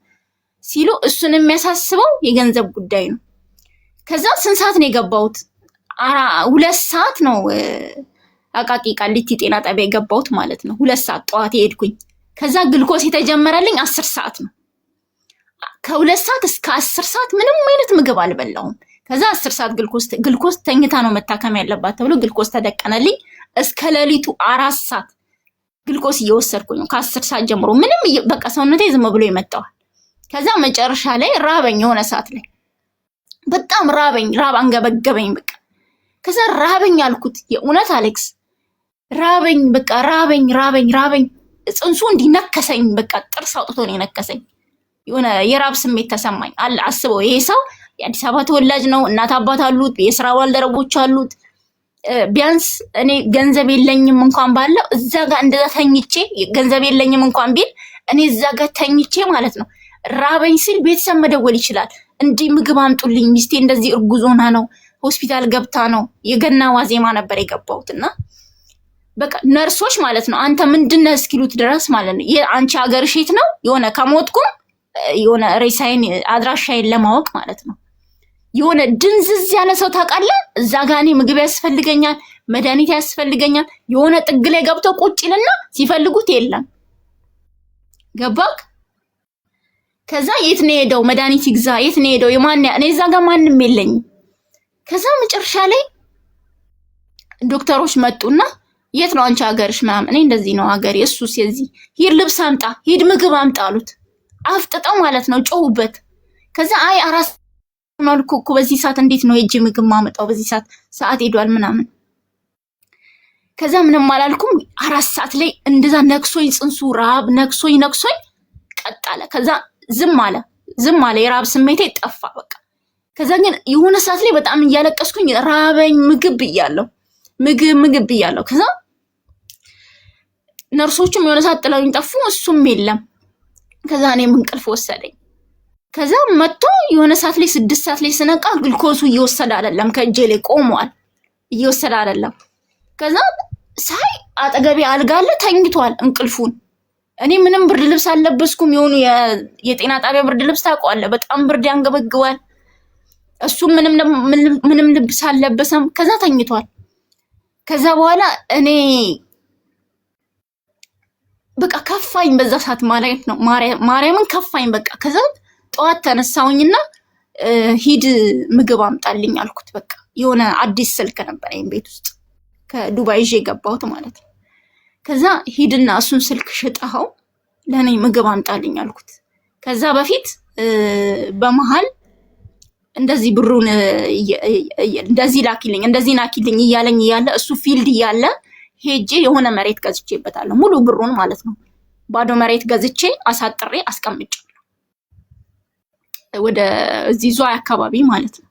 ሲሉ፣ እሱን የሚያሳስበው የገንዘብ ጉዳይ ነው። ከዛ ስንት ሰዓት ነው የገባሁት? 2 ሰዓት ነው አቃቂ ቃሊቲ ጤና ጣቢያ የገባሁት ማለት ነው። 2 ሰዓት ጠዋት ሄድኩኝ። ከዛ ግልኮስ የተጀመረልኝ 10 ሰዓት ነው። ከ2 ሰዓት እስከ 10 ሰዓት ምንም አይነት ምግብ አልበላሁም። ከዛ 10 ሰዓት ግልኮስ ተኝታ ነው መታከም ያለባት ተብሎ ግልኮስ ተደቀነልኝ። እስከ ሌሊቱ 4 ሰዓት ግልኮስ እየወሰድኩኝ ነው። ከ10 ሰዓት ጀምሮ ምንም በቃ ሰውነቴ ዝም ብሎ ይመጣዋል። ከዛ መጨረሻ ላይ ራበኝ። የሆነ ሰዓት ላይ በጣም ራበኝ፣ ራብ አንገበገበኝ በቃ። ከዛ ራበኝ አልኩት። የእውነት አሌክስ ራበኝ፣ በቃ ራበኝ። ጽንሱ እንዲነከሰኝ በቃ ጥርስ አውጥቶ ነው የነከሰኝ። የሆነ የራብ ስሜት ተሰማኝ። አስበው ይሄ ሰው የአዲስ አበባ ተወላጅ ነው፣ እናት አባት አሉት፣ የስራ ባልደረቦች አሉት። ቢያንስ እኔ ገንዘብ የለኝም እንኳን ባለው እዛ ጋር እንደዛ ተኝቼ ገንዘብ የለኝም እንኳን ቢል እኔ እዛ ጋር ተኝቼ ማለት ነው ራበኝ ሲል ቤተሰብ መደወል ይችላል። እንዲህ ምግብ አምጡልኝ፣ ሚስቴ እንደዚህ እርጉዝ ሆና ነው ሆስፒታል ገብታ ነው። የገና ዋዜማ ነበር የገባሁትና በቃ ነርሶች ማለት ነው አንተ ምንድነህ እስኪሉት ድረስ ማለት ነው አንቺ ሀገርሽ የት ነው የሆነ ከሞትኩም የሆነ ሬሳይን አድራሻዬን ለማወቅ ማለት ነው የሆነ ድንዝዝ ያለ ሰው ታውቃለህ። እዛ ጋር እኔ ምግብ ያስፈልገኛል፣ መድኃኒት ያስፈልገኛል። የሆነ ጥግ ላይ ገብቶ ቁጭ ይልና ሲፈልጉት የለም። ገባክ? ከዛ የት ነው ሄደው መድኃኒት ይግዛ፣ የት ነው ሄደው የማን እኔ እዛ ጋር ማንም የለኝም። ከዛ መጨረሻ ላይ ዶክተሮች መጡና የት ነው አንቺ ሀገርሽ ምናምን። እኔ እንደዚህ ነው ሀገሬ። እሱስ የዚህ ሂድ ልብስ አምጣ፣ ሂድ ምግብ አምጣ አሉት። አፍጥጠው ማለት ነው ጮሁበት። ከዛ አይ አራስ ማልኩ እኮ በዚህ ሰዓት እንዴት ነው ሄጄ ምግብ ማመጣው? በዚህ ሰዓት ሄዷል ምናምን። ከዛ ምንም አላልኩም። 4 ሰዓት ላይ እንደዛ ነክሶኝ ጽንሱ ራብ ነክሶኝ ቀጥ አለ። ከዛ ዝም አለ። የራብ ስሜቴ ጠፋ በቃ። ከዛ ግን የሆነ ሰዓት ላይ በጣም እያለቀስኩኝ ራበኝ፣ ምግብ ብያለሁ። ከዛ ነርሶቹም የሆነ ሰዓት ጥለውኝ ጠፉ፣ እሱም የለም። ከዛ እኔም እንቅልፍ ወሰደኝ። ከዛ መጥቶ የሆነ ሰዓት ላይ 6 ሰዓት ላይ ስነቃ ግልኮሱ እየወሰደ አይደለም፣ ከእጄ ላይ ቆሟል፣ እየወሰደ አይደለም። ከዛ ሳይ አጠገቤ አልጋ አለ፣ ተኝቷል እንቅልፉን። እኔ ምንም ብርድ ልብስ አልለበስኩም። የሆኑ የጤና ጣቢያ ብርድ ልብስ ታውቀዋለህ፣ በጣም ብርድ ያንገበግባል። እሱም ምንም ልብስ አልለበሰም። ከዛ ተኝቷል። ከዛ በኋላ እኔ በቃ ከፋኝ፣ በዛ ሰዓት ማለት ነው ማርያምን ከፋኝ በቃ። ከዛ ጠዋት ተነሳውኝና ሂድ ምግብ አምጣልኝ አልኩት። በቃ የሆነ አዲስ ስልክ ነበረኝ ቤት ውስጥ ከዱባይ ይዤ የገባሁት ማለት ነው። ከዛ ሂድና እሱን ስልክ ሽጠኸው ለኔ ምግብ አምጣልኝ አልኩት። ከዛ በፊት በመሃል እንደዚህ ብሩን እንደዚህ ናኪልኝ እያለኝ እያለ እሱ ፊልድ እያለ ሄጄ የሆነ መሬት ገዝቼበታለሁ፣ ሙሉ ብሩን ማለት ነው። ባዶ መሬት ገዝቼ አሳጥሬ አስቀምጫለሁ፣ ወደ እዚህ ዟይ አካባቢ ማለት ነው።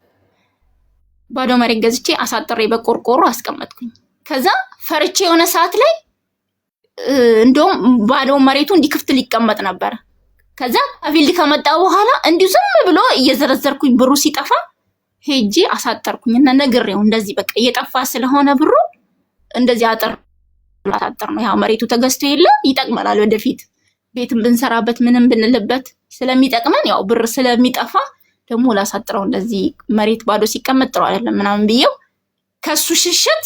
ባዶ መሬት ገዝቼ አሳጥሬ በቆርቆሮ አስቀመጥኩኝ። ከዛ ፈርቼ የሆነ ሰዓት ላይ እንደውም ባዶ መሬቱ እንዲክፍት ሊቀመጥ ነበር። ከዛ ከፊልድ ከመጣ በኋላ እንዲሁ ዝም ብሎ እየዘረዘርኩኝ ብሩ ሲጠፋ ሄጄ አሳጠርኩኝ እና ነግሬው እንደዚህ በቃ እየጠፋ ስለሆነ ብሩ እንደዚህ አሳጠር ነው። ያው መሬቱ ተገዝቶ የለ ይጠቅመናል፣ ወደፊት ቤትም ብንሰራበት ምንም ብንልበት ስለሚጠቅመን ያው ብር ስለሚጠፋ ደግሞ ላሳጥረው እንደዚህ መሬት ባዶ ሲቀመጥ ጥሩ አይደለም ምናምን ብዬው ከሱ ሽሽት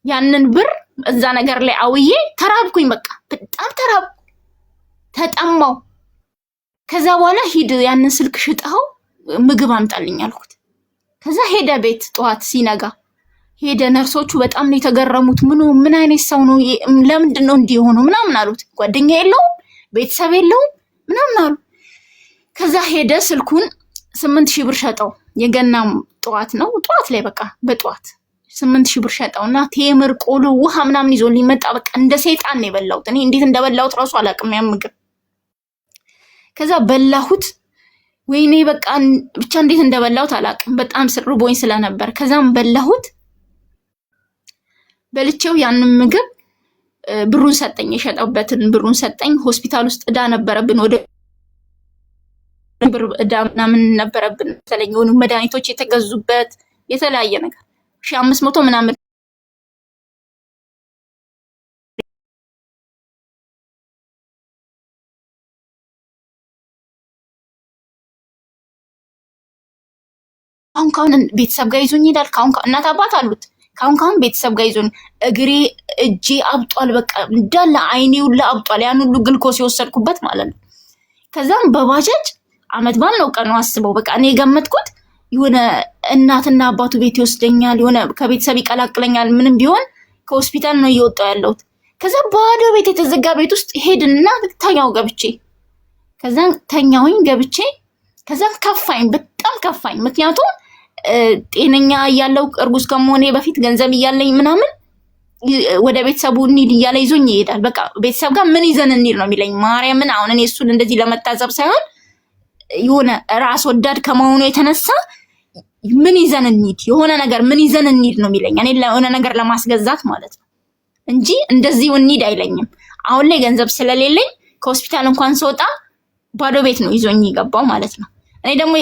ያንን ብር እዛ ነገር ላይ አውዬ ተራብኩኝ። በቃ በጣም ተራብኩ፣ ተጠማው። ከዛ በኋላ ሂድ ያንን ስልክ ሽጠው ምግብ አምጣልኝ አልኩት። ከዛ ሄደ ቤት ጠዋት ሲነጋ ሄደ። ነርሶቹ በጣም ነው የተገረሙት። ምን አይነት ሰው ነው? ለምንድን ነው እንዲህ ሆኖ ምናምን አሉት። ጓደኛ የለውም ቤተሰብ የለውም ምናምን አሉ። ከዛ ሄደ ስልኩን 8000 ብር ሸጠው። የገናም ጠዋት ነው፣ ጠዋት ላይ በቃ በጠዋት 8000 ብር ሸጠውና ቴምር፣ ቆሎ፣ ውሃ ምናምን ይዞ ሊመጣ በቃ እንደ ሰይጣን ነው የበላሁት። እኔ እንዴት እንደበላሁት ራሱ አላውቅም ያን ምግብ። ከዛ በላሁት። ወይኔ በቃ ብቻ እንዴት እንደበላሁት አላውቅም፣ በጣም ርቦኝ ስለነበር። ከዛም በላሁት። በልቼው ያንን ምግብ ብሩን ሰጠኝ፣ የሸጠበትን ብሩን ሰጠኝ። ሆስፒታል ውስጥ እዳ ነበረብን፣ ወደ ብር እዳ ምናምን ነበረብን መሰለኝ፣ የሆኑ መድኃኒቶች የተገዙበት የተለያየ ነገር 1500 ምናምን ካሁን ቤተሰብ ጋር ይዞኝ ይሄዳል። ካሁን እናት አባት አሉት። ካሁን ቤተሰብ ጋር ይዞኝ እግሬ እጄ አብጧል። በቃ እንዳለ አይኔ ሁሉ አብጧል። ያን ሁሉ ግልኮስ የወሰድኩበት ማለት ነው። ከዛም በባጃጅ አመት ባል ነው ቀኑ አስበው። በቃ እኔ የገመትኩት የሆነ እናትና አባቱ ቤት ይወስደኛል፣ የሆነ ከቤተሰብ ይቀላቅለኛል። ምንም ቢሆን ከሆስፒታል ነው እየወጣሁ ያለሁት። ከዛ ባዶ ቤት የተዘጋ ቤት ውስጥ ሄድና ተኛው ገብቼ። ከዛ ተኛውኝ ገብቼ። ከዛ ከፋኝ፣ በጣም ከፋኝ። ምክንያቱም ጤነኛ እያለው እርጉዝ ከመሆኔ በፊት ገንዘብ እያለኝ ምናምን ወደ ቤተሰቡ እንሂድ እያለ ይዞኝ ይሄዳል። በቃ ቤተሰብ ጋር ምን ይዘን እንሂድ ነው የሚለኝ። ማርያምን አሁን እኔ እሱን እንደዚህ ለመታዘብ ሳይሆን የሆነ ራስ ወዳድ ከመሆኑ የተነሳ ምን ይዘን እንሂድ፣ የሆነ ነገር ምን ይዘን እንሂድ ነው የሚለኝ። እኔ ለሆነ ነገር ለማስገዛት ማለት ነው እንጂ እንደዚህ እንሂድ አይለኝም። አሁን ላይ ገንዘብ ስለሌለኝ ከሆስፒታል እንኳን ስወጣ ባዶ ቤት ነው ይዞኝ ይገባው ማለት ነው። እኔ ደግሞ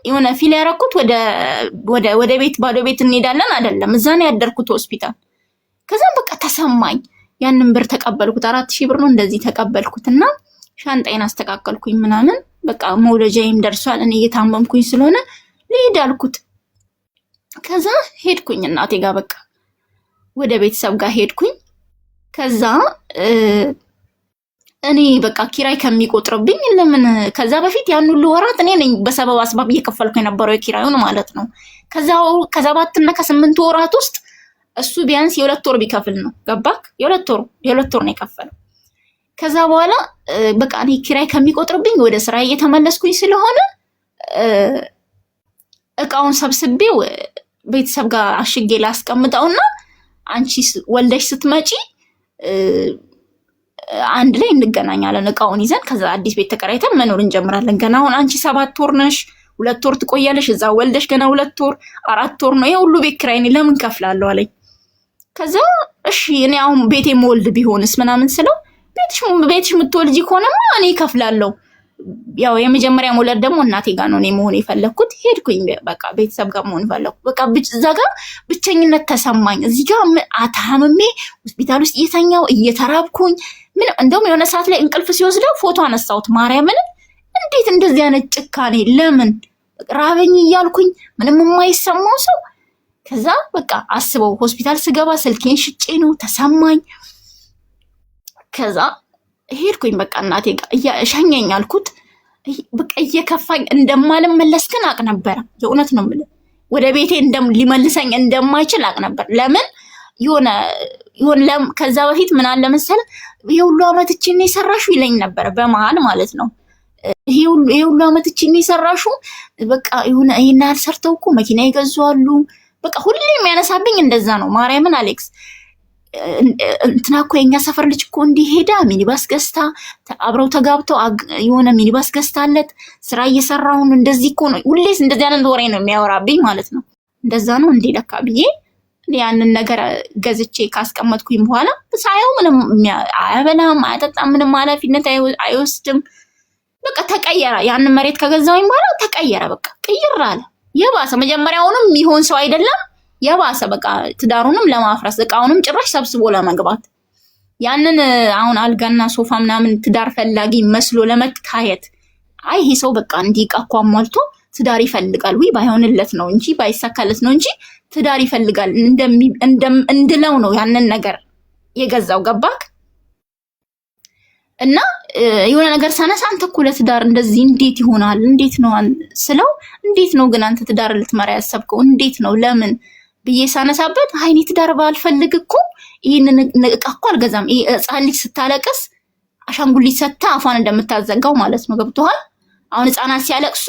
የሆነ ፊል ያደረኩት ወደ ቤት ባዶ ቤት እንሄዳለን አይደለም፣ እዛ ነው ያደርኩት ሆስፒታል። ከዛም በቃ ተሰማኝ። ያንን ብር ተቀበልኩት፣ 4000 ብር ነው እንደዚህ ተቀበልኩትና ሻንጣዬን አስተካከልኩኝ ምናምን። በቃ መውለጃዬም ደርሷል፣ እኔ እየታመምኩኝ ስለሆነ ልሄድ አልኩት። ከዛ ሄድኩኝ እናቴ ጋር፣ በቃ ወደ ቤተሰብ ጋር ሄድኩኝ። ከዛ እኔ በቃ ኪራይ ከሚቆጥርብኝ ለምን ከዛ በፊት ያን ሁሉ ወራት እኔ ነኝ በሰበብ አስባብ እየከፈልኩ የነበረው የኪራዩን ማለት ነው። ከ7 እና ከ8 ወራት ውስጥ እሱ ቢያንስ የ2 ወር ቢከፍል ነው ገባክ? የ2 ወር ነው የከፈለው። ከዛ በኋላ በቃ እኔ ኪራይ ከሚቆጥርብኝ ወደ ስራ እየተመለስኩኝ ስለሆነ እቃውን ሰብስቤው ቤተሰብ ጋር አሽጌ ላስቀምጠውና አንቺ ወልደሽ ስትመጪ አንድ ላይ እንገናኛለን እቃውን ይዘን። ከዛ አዲስ ቤት ተከራይተን መኖር እንጀምራለን። ገና አሁን አንቺ 7 ወር ነሽ፣ 2 ወር ትቆያለሽ እዛ ወልደሽ፣ ገና 2 ወር 4 ወር ነው ይሄ ሁሉ ቤት ኪራይ ለምን ከፍላለሁ አለኝ። ከዛ እሺ እኔ አሁን ቤቴ የምወልድ ቢሆንስ ምናምን ስለው ቤትሽ የምትወልጂ ከሆነማ እኔ ከፍላለሁ። ያው የመጀመሪያ መውለድ ደግሞ እናቴ ጋር ነው እኔ መሆን የፈለኩት። ሄድኩኝ በቃ ቤተሰብ ጋር መሆን ፈለኩ። በቃ እዛ ጋር ብቸኝነት ተሰማኝ። እዚህ ጋር አታምሜ ሆስፒታል ውስጥ እየተኛው እየተራብኩኝ ምን እንደውም የሆነ ሰዓት ላይ እንቅልፍ ሲወስደው ፎቶ አነሳሁት። ማርያምን እንዴት እንደዚህ አይነት ጭካኔ ለምን ራበኝ እያልኩኝ ምንም የማይሰማው ሰው። ከዛ በቃ አስበው ሆስፒታል ስገባ ስልኬን ሽጬ ነው ተሰማኝ። ከዛ ሄድኩኝ በቃ እናቴ ጋር ሸኘኝ አልኩት። በቃ እየከፋኝ እንደማልመለስ ግን አቅ ነበረ። የእውነት ነው የምልህ ወደ ቤቴ ሊመልሰኝ እንደማይችል አቅ ነበር። ለምን ከዛ በፊት ምን አለ መሰለህ ይሄ ሁሉ አመት እቺን የሰራሹ ይለኝ ነበር በመሀል ማለት ነው። ይሄ ሁሉ አመት እቺን የሰራሹ በቃ ይሄን ያህል ሰርተው እኮ መኪና ይገዙዋሉ። በቃ ሁሌም የሚያነሳብኝ እንደዛ ነው። ማርያምን አሌክስ እንትና እኮ የኛ ሰፈር ልጅ እኮ እንዲሄዳ ሚኒባስ ገዝታ አብረው ተጋብተው የሆነ ሚኒባስ ገዝታለት ስራ እየሰራውን እንደዚህ እኮ ነው። ሁሌስ እንደዚህ አይነት ወሬ ነው የሚያወራብኝ ማለት ነው። እንደዛ ነው እንዴ ለካ ብዬ ያንን ነገር ገዝቼ ካስቀመጥኩኝ በኋላ ሳየው ምንም አያበላም፣ አያጠጣም፣ ምንም ኃላፊነት አይወስድም። በቃ ተቀየረ። ያንን መሬት ከገዛውኝ በኋላ ተቀየረ። በቃ ቅይር አለ። የባሰ መጀመሪያውንም የሚሆን ሰው አይደለም። የባሰ በቃ ትዳሩንም ለማፍረስ እቃውንም ጭራሽ ሰብስቦ ለመግባት ያንን አሁን አልጋና ሶፋ ምናምን ትዳር ፈላጊ መስሎ ለመታየት ይሄ ሰው በቃ እንዲህ እቃ እኮ አሟልቶ ትዳር ይፈልጋል ወይ ባይሆንለት ነው እንጂ ባይሳካለት ነው እንጂ ትዳር ይፈልጋል እንድለው ነው ያንን ነገር የገዛው ገባክ? እና የሆነ ነገር ሳነሳ አንተ እኮ ለትዳር እንደዚህ እንዴት ይሆናል እንዴት ነው ስለው እንዴት ነው ግን አንተ ትዳር ልትመራ ያሰብከው እንዴት ነው ለምን ብዬ ሳነሳበት አይኔ ትዳር ባልፈልግ እኮ ይሄንን እቃ እኮ አልገዛም። ይሄ ህፃን ልጅ ስታለቅስ አሻንጉሊት ሰታ አፏን እንደምታዘጋው ማለት ነው ገብቶሃል? አሁን ህፃናት ሲያለቅሱ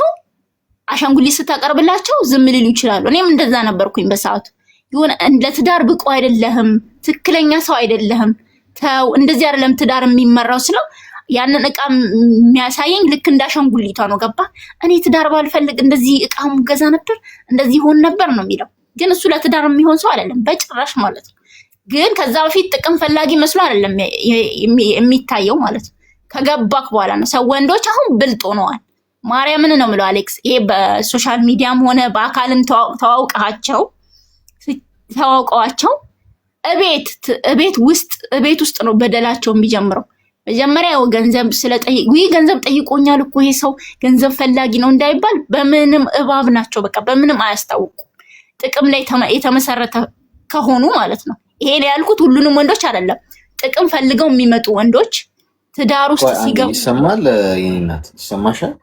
አሻንጉሊት ስታቀርብላቸው ዝም ሊሉ ይችላሉ። እኔም እንደዛ ነበርኩኝ በሰዓቱ። የሆነ ለትዳር ብቁ አይደለህም፣ ትክክለኛ ሰው አይደለህም፣ ተው እንደዚህ አይደለም ትዳር የሚመራው ስለው ያንን እቃ የሚያሳየኝ ልክ እንዳሻንጉሊቷ ነው ገባ? እኔ ትዳር ባልፈልግ እንደዚህ እቃም ገዛ ነበር እንደዚህ ሆን ነበር ነው የሚለው። ግን እሱ ለትዳር የሚሆን ሰው አይደለም በጭራሽ ማለት ነው። ግን ከዛ በፊት ጥቅም ፈላጊ መስሎ አይደለም የሚታየው ማለት ነው። ከገባክ በኋላ ነው። ሰው ወንዶች አሁን ብልጥ ሆነዋል። ማርያምን ነው የምለው አሌክስ። ይሄ በሶሻል ሚዲያም ሆነ በአካልም ተዋውቀዋቸው እቤት ውስጥ ነው በደላቸው የሚጀምረው። መጀመሪያ ገንዘብ ስለጠይቅ ገንዘብ ጠይቆኛል እኮ ይሄ ሰው ገንዘብ ፈላጊ ነው እንዳይባል በምንም እባብ ናቸው። በቃ በምንም አያስታውቁ ጥቅም ላይ የተመሰረተ ከሆኑ ማለት ነው። ይሄ ያልኩት ሁሉንም ወንዶች አይደለም። ጥቅም ፈልገው የሚመጡ ወንዶች ትዳር ውስጥ ሲገቡ ይሰማል። የኔ እናት ይሰማሻል?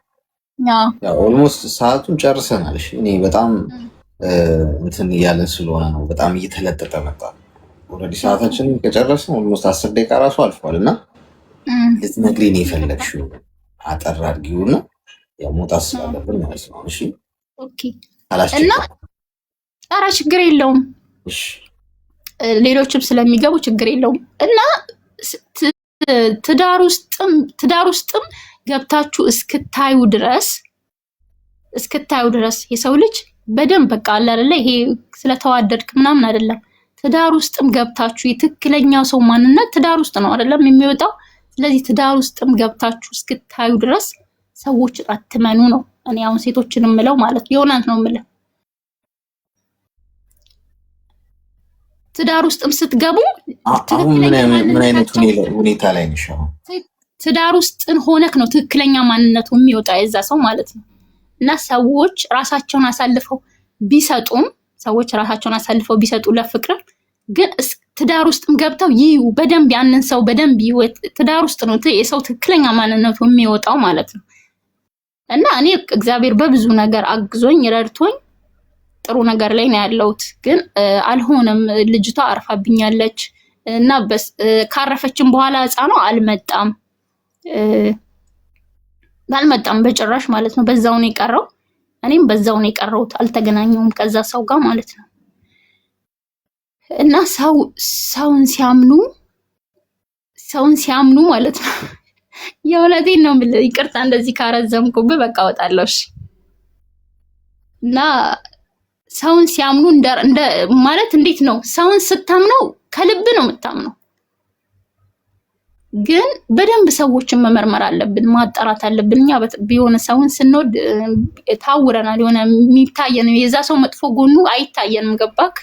ያው ኦልሞስት ሰዓቱን ጨርሰናል። እሺ እኔ በጣም እንትን እያለን ስለሆነ ነው። በጣም እየተለጠጠ መጣ። ኦልሬዲ ሰዓታችንን ከጨረስን ኦልሞስት 10 ደቂቃ ራሱ አልፏል እና ልትነግሪኝ የፈለግሽው አጠር አድርጊውና ያው መውጣት ስላለብን ማለት ነው። እሺ ኦኬ። እና ኧረ ችግር የለውም። እሺ ሌሎችም ስለሚገቡ ችግር የለውም። እና ትዳር ውስጥም ገብታችሁ እስክታዩ ድረስ የሰው ልጅ በደንብ በቃ አለ አይደለ? ይሄ ስለተዋደድክ ምናምን አይደለም። ትዳር ውስጥም ገብታችሁ የትክክለኛው ሰው ማንነት ትዳር ውስጥ ነው አይደለም የሚወጣው። ስለዚህ ትዳር ውስጥም ገብታችሁ እስክታዩ ድረስ ሰዎችን አትመኑ ነው እኔ አሁን ሴቶችን የምለው ማለት የሆናት ነው የምለው። ትዳር ውስጥም ስትገቡ አሁን ምን አይነት ሁኔታ ላይ ነሽ? ትዳር ውስጥ ሆነክ ነው ትክክለኛ ማንነቱ የሚወጣ የዛ ሰው ማለት ነው። እና ሰዎች ራሳቸውን አሳልፈው ቢሰጡ ለፍቅር ግን ትዳር ውስጥም ገብተው ይዩ በደንብ ያንን ሰው በደንብ ይወት ትዳር ውስጥ ነው የሰው ትክክለኛ ማንነቱ የሚወጣው ማለት ነው። እና እኔ እግዚአብሔር በብዙ ነገር አግዞኝ ረድቶኝ ጥሩ ነገር ላይ ነው ያለሁት። ግን አልሆነም። ልጅቷ አርፋብኛለች እና ካረፈችም በኋላ ህፃኗ አልመጣም በጭራሽ ማለት ነው። በዛው ነው የቀረው። እኔም በዛው ነው የቀረሁት። አልተገናኘሁም ከዛ ሰው ጋር ማለት ነው። እና ሰውን ሲያምኑ ማለት ነው። የእውነቴን ነው የምልህ። ይቅርታ እንደዚህ ካረዘምኩብህ በቃ እወጣለሁ። እሺ። እና ሰውን ሲያምኑ እንደ ማለት እንዴት ነው? ሰውን ስታምነው ከልብ ነው የምታምነው። ግን በደንብ ሰዎችን መመርመር አለብን፣ ማጣራት አለብን። እኛ ቢሆን ሰውን ስንወድ ታውረናል። የሆነ የሚታየን የዛ ሰው መጥፎ ጎኑ አይታየንም። ገባክ?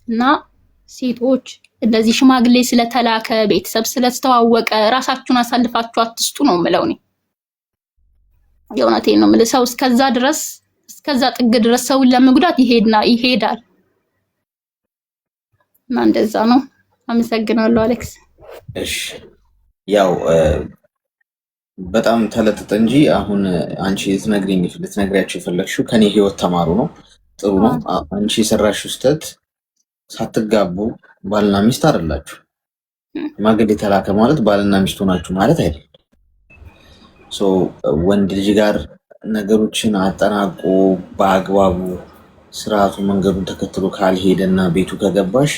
እና ሴቶች እንደዚህ ሽማግሌ ስለተላከ ቤተሰብ ስለተዋወቀ ራሳችሁን አሳልፋችሁ አትስጡ ነው የምለው እኔ። የእውነቴን ነው የምልህ። ሰው እስከዛ ጥግ ድረስ ሰውን ለመጉዳት ይሄዳል። እና እንደዛ ነው። አመሰግናለሁ አሌክስ። እሺ ያው በጣም ተለጥጠ እንጂ አሁን አንቺ ልትነግሪያቸው የፈለግሽው ከኔ ህይወት ተማሩ ነው። ጥሩ ነው። አንቺ የሰራሽው ስህተት ሳትጋቡ ባልና ሚስት አይደላችሁ። ሽማግሌ የተላከ ማለት ባልና ሚስት ሆናችሁ ማለት አይደለም። ወንድ ልጅ ጋር ነገሮችን አጠናቆ በአግባቡ ስርዓቱ መንገዱን ተከትሎ ካልሄደና ቤቱ ከገባሽ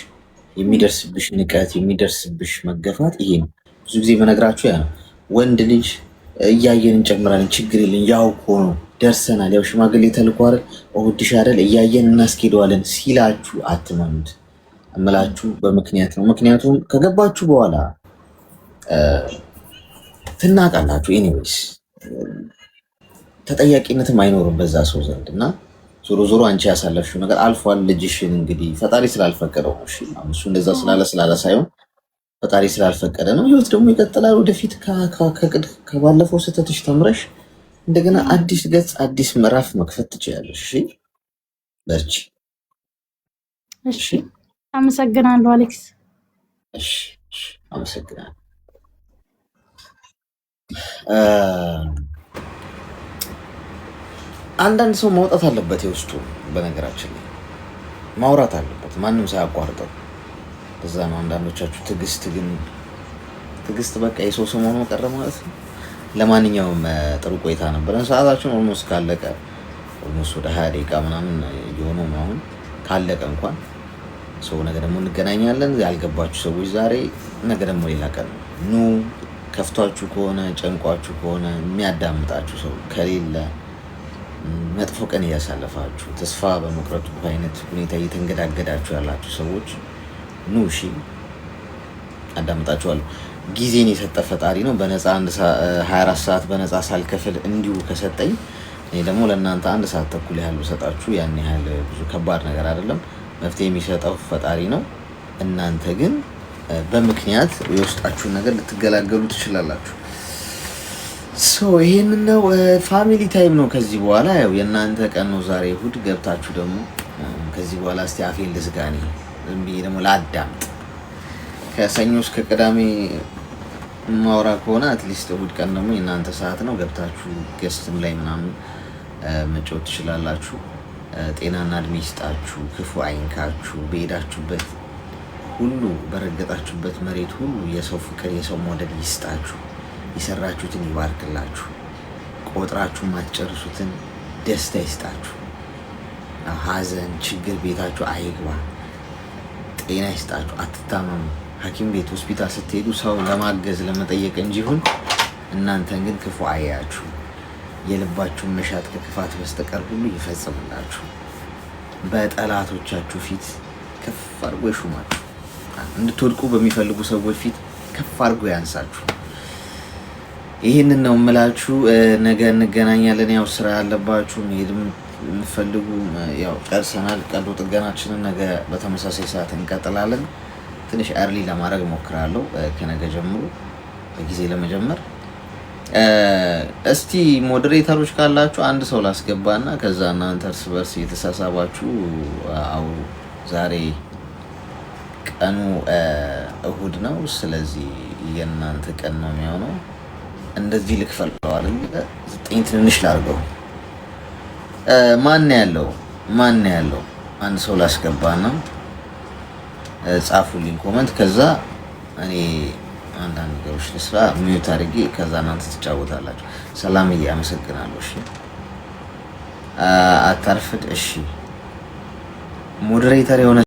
የሚደርስብሽ ንቀት፣ የሚደርስብሽ መገፋት ይሄ ነው። ብዙ ጊዜ በነግራችሁ ያ ነው። ወንድ ልጅ እያየን እንጨምራለን፣ ችግር የለን፣ ያው እኮ ነው ደርሰናል፣ ያው ሽማግሌ ተልኮ አይደል፣ እሁድሽ አይደል፣ እያየን እናስኬደዋለን ሲላችሁ አትመኑት። እምላችሁ በምክንያት ነው። ምክንያቱም ከገባችሁ በኋላ ትናቃላችሁ። ኤኒዌይስ ተጠያቂነትም አይኖርም በዛ ሰው ዘንድ እና ዞሮ ዞሮ አንቺ ያሳለፍሽው ነገር አልፏል። ልጅሽን እንግዲህ ፈጣሪ ስላልፈቀደው ነው። እሺ እሱ እንደዛ ስላለ ሳይሆን ፈጣሪ ስላልፈቀደ ነው። ህይወት ደግሞ ይቀጥላል። ወደፊት ከባለፈው ስህተትሽ ተምረሽ እንደገና አዲስ ገጽ አዲስ ምዕራፍ መክፈት ትችያለሽ። እሺ በርቺ። እሺ አመሰግናለሁ አሌክስ። እሺ አመሰግናለሁ። አንዳንድ ሰው ማውጣት አለበት የውስጡ። በነገራችን ላይ ማውራት አለበት ማንም ሳያቋርጠው። እዛ ነው አንዳንዶቻችሁ ትዕግስት በቃ የሰው ሰው መሆኑ ቀረ ማለት ነው። ለማንኛውም ጥሩ ቆይታ ነበረን። ሰዓታችን ኦልሞስት ካለቀ ኦልሞስት ወደ 20 ደቂቃ ምናምን የሆነው ነው አሁን። ካለቀ እንኳን ሰው ነገ ደግሞ እንገናኛለን። ያልገባችሁ ሰዎች ዛሬ፣ ነገ ደግሞ ሌላ ቀን ኑ። ከፍቷችሁ ከሆነ ጨንቋችሁ ከሆነ የሚያዳምጣችሁ ሰው ከሌለ መጥፎ ቀን እያሳለፋችሁ ተስፋ በመቁረጡ አይነት ሁኔታ እየተንገዳገዳችሁ ያላችሁ ሰዎች ኑ። እሺ አዳምጣችኋለሁ። ጊዜን የሰጠ ፈጣሪ ነው። በነፃ 24 ሰዓት በነፃ ሳልከፍል እንዲሁ ከሰጠኝ እኔ ደግሞ ለእናንተ 1 ሰዓት ተኩል ያህል ሰጣችሁ። ያን ያህል ብዙ ከባድ ነገር አይደለም። መፍትሄ የሚሰጠው ፈጣሪ ነው። እናንተ ግን በምክንያት የውስጣችሁን ነገር ልትገላገሉ ትችላላችሁ። ይሄንን ነው ፋሚሊ ታይም ነው። ከዚህ በኋላ ያው የእናንተ ቀን ነው ዛሬ እሁድ። ገብታችሁ ደግሞ ከዚህ በኋላ እስቲ አፌን ልዝጋኔ ዝም ብዬ ደግሞ ላዳምጥ። ከሰኞ እስከ ቅዳሜ ማውራ ከሆነ አትሊስት እሁድ ቀን ደግሞ የእናንተ ሰዓት ነው። ገብታችሁ ገስትም ላይ ምናምን መጫወት ትችላላችሁ። ጤናና እድሜ ይስጣችሁ፣ ክፉ አይንካችሁ። በሄዳችሁበት ሁሉ በረገጣችሁበት መሬት ሁሉ የሰው ፍቅር የሰው መውደድ ይስጣችሁ። የሰራችሁትን ይባርክላችሁ። ቆጥራችሁ ማትጨርሱትን ደስታ ይስጣችሁ። ሀዘን ችግር ቤታችሁ አይግባ። ጤና ይስጣችሁ። አትታመሙ። ሐኪም ቤት ሆስፒታል ስትሄዱ ሰው ለማገዝ ለመጠየቅ እንጂ ይሁን እናንተን ግን ክፉ አያችሁ። የልባችሁን መሻት ከክፋት በስተቀር ሁሉ ይፈጽምላችሁ። በጠላቶቻችሁ ፊት ከፍ አድርጎ ይሹማችሁ። እንድትወድቁ በሚፈልጉ ሰዎች ፊት ከፍ አድርጎ ያንሳችሁ። ይህንን ነው የምላችሁ። ነገ እንገናኛለን። ያው ስራ ያለባችሁ መሄድ የምትፈልጉ ያው ጨርሰናል። ቀዶ ጥገናችንን ነገ በተመሳሳይ ሰዓት እንቀጥላለን። ትንሽ አርሊ ለማድረግ ሞክራለሁ ከነገ ጀምሮ በጊዜ ለመጀመር። እስቲ ሞዴሬተሮች ካላችሁ አንድ ሰው ላስገባና ከዛ እናንተ እርስ በርስ እየተሳሳባችሁ አውሩ። ዛሬ ቀኑ እሁድ ነው። ስለዚህ የእናንተ ቀን ነው የሚሆነው። እንደዚህ ልክፈለው አይደል? 9 ትንንሽ ላድርገው። ማን ያለው አንድ ሰው ላስገባና ጻፉልኝ ኮመንት። ከዛ እኔ አንዳንድ ነገሮች ልስራ ሚዩት አድርጌ ከዛ እናንተ ትጫወታላችሁ። ሰላምዬ አመሰግናለሁ። እሺ አታርፍድ። እሺ ሞዴሬተር የሆነ